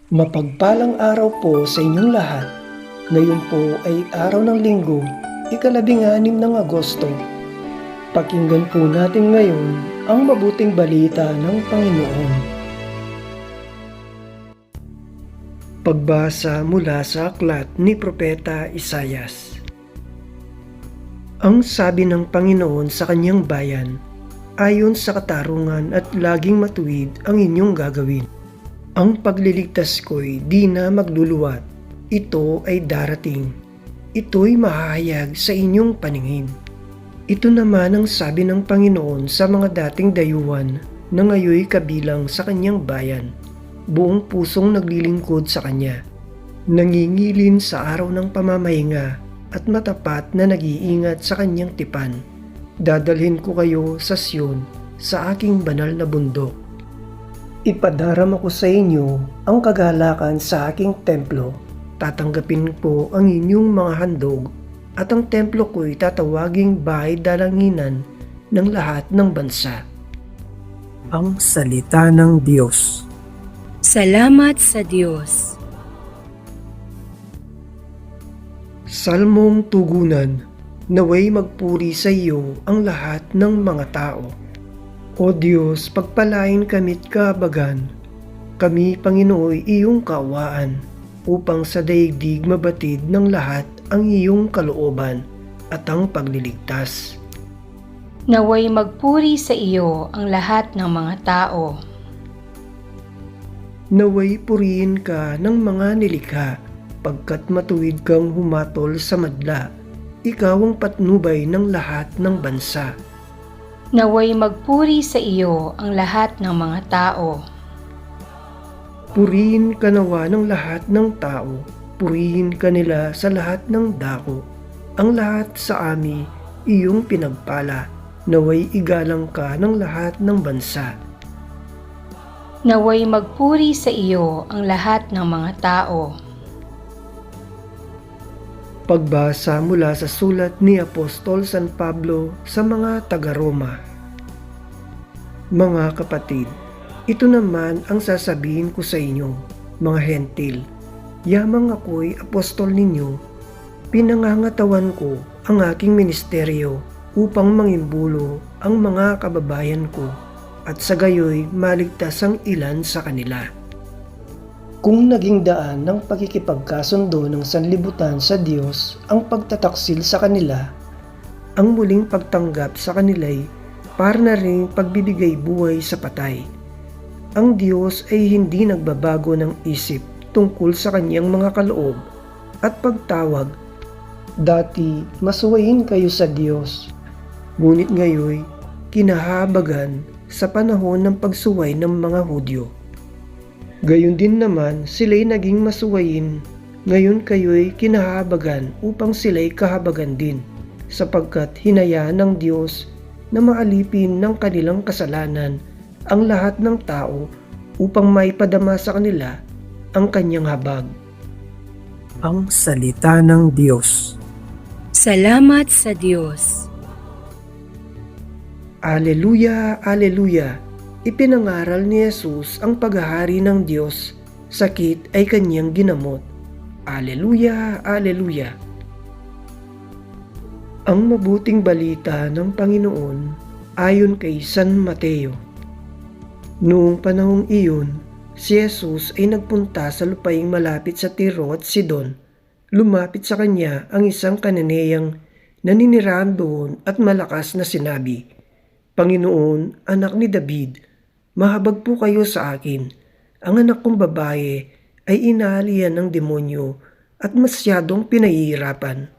Mapagpalang araw po sa inyong lahat. Ngayon po ay araw ng Linggo, ika-16 ng Agosto. Pakinggan po natin ngayon ang mabuting balita ng Panginoon. Pagbasa mula sa aklat ni Propeta Isayas. Ang sabi ng Panginoon sa kanyang bayan, ayon sa katarungan at laging matuwid ang inyong gagawin. Ang pagliligtas ko'y di na magluluwat, ito ay darating, ito'y mahahayag sa inyong paningin. Ito naman ang sabi ng Panginoon sa mga dating dayuhan na ngayoy kabilang sa kanyang bayan, buong pusong naglilingkod sa kanya, nangingilin sa araw ng pamamahinga at matapat na nag-iingat sa kanyang tipan. Dadalhin ko kayo sa Sion, sa aking banal na bundok. Ipadarama ko sa inyo ang kagalakan sa aking templo. Tatanggapin po ang inyong mga handog at ang templo ko'y tatawaging bahay dalanginan ng lahat ng bansa. Ang salita ng Diyos. Salamat sa Diyos. Salmong tugunan. Naway magpuri sa iyo ang lahat ng mga tao. O Diyos, pagpalain kami't kahabagan. Kami, Panginooy, iyong kaawaan, upang sa daigdig mabatid ng lahat ang iyong kalooban at ang pagliligtas. Naway magpuri sa iyo ang lahat ng mga tao. Naway purihin ka ng mga nilikha, pagkat matuwid kang humatol sa madla. Ikaw ang patnubay ng lahat ng bansa. Naway magpuri sa iyo ang lahat ng mga tao. Purihin ka nawa ng lahat ng tao, purihin ka nila sa lahat ng dako. Ang lahat sa ami, iyong pinagpala, naway igalang ka ng lahat ng bansa. Naway magpuri sa iyo ang lahat ng mga tao. Pagbasa mula sa sulat ni Apostol San Pablo sa mga taga-Roma. Mga kapatid, ito naman ang sasabihin ko sa inyo, mga hentil. Yamang ako'y apostol ninyo, pinangangatawan ko ang aking ministeryo upang mangimbulo ang mga kababayan ko at sa gayoy maligtas ang ilan sa kanila. Kung naging daan ng pagkikipagkasundo ng sanlibutan sa Diyos ang pagtataksil sa kanila, ang muling pagtanggap sa kanila'y para na rin pagbibigay buhay sa patay. Ang Diyos ay hindi nagbabago ng isip tungkol sa kanyang mga kaloob at pagtawag. Dati masuwayin kayo sa Diyos, ngunit ngayoy kinahabagan sa panahon ng pagsuway ng mga Hudyo. Gayon din naman sila'y naging masuwayin, ngayon kayo'y kinahabagan upang sila'y kahabagan din, sapagkat hinayaan ng Diyos na maalipin ng kanilang kasalanan ang lahat ng tao upang maipadama sa kanila ang kanyang habag. Ang salita ng Diyos. Salamat sa Diyos. Aleluya, aleluya! Ipinangaral ni Jesus ang paghahari ng Diyos, sakit ay kanyang ginamot. Aleluya, aleluya! Ang mabuting balita ng Panginoon ayon kay San Mateo. Noong panahong iyon, si Jesus ay nagpunta sa lupaing malapit sa Tiro at Sidon. Lumapit sa kanya ang isang Kananeyang naninirahan doon at malakas na sinabi, Panginoon, anak ni David, mahabag po kayo sa akin. Ang anak kong babae ay inaalian ng demonyo at masyadong pinahihirapan.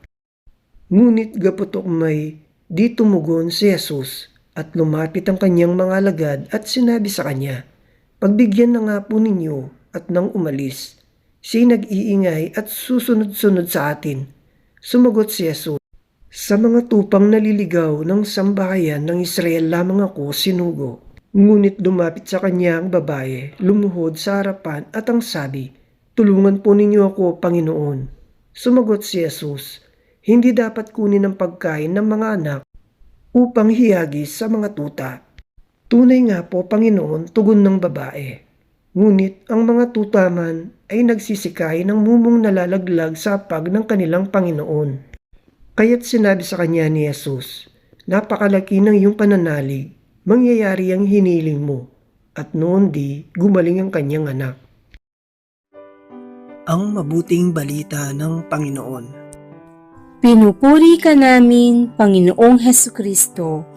Ngunit gaputok may di tumugon si Jesus at lumapit ang kanyang mga alagad at sinabi sa kanya, Pagbigyan na nga po ninyo at nang umalis. Siya'y nag-iingay at susunod-sunod sa atin. Sumagot si Jesus, Sa mga tupang naliligaw ng sambahayan ng Israel lamang ako sinugo. Ngunit lumapit sa kanya ang babae, lumuhod sa harapan at ang sabi, Tulungan po ninyo ako, Panginoon. Sumagot si Jesus, Hindi dapat kunin ang pagkain ng mga anak upang hiyagis sa mga tuta. Tunay nga po, Panginoon, tugon ng babae. Ngunit ang mga tutaman ay nagsisikay ng mumong nalalaglag sa pag ng kanilang Panginoon. Kaya't sinabi sa kanya ni Jesus, "Napakalaki ng iyong pananalig, mangyayari ang hiniling mo." At noon di gumaling ang kanyang anak. Ang mabuting balita ng Panginoon. Pinupuri ka namin, Panginoong Hesukristo.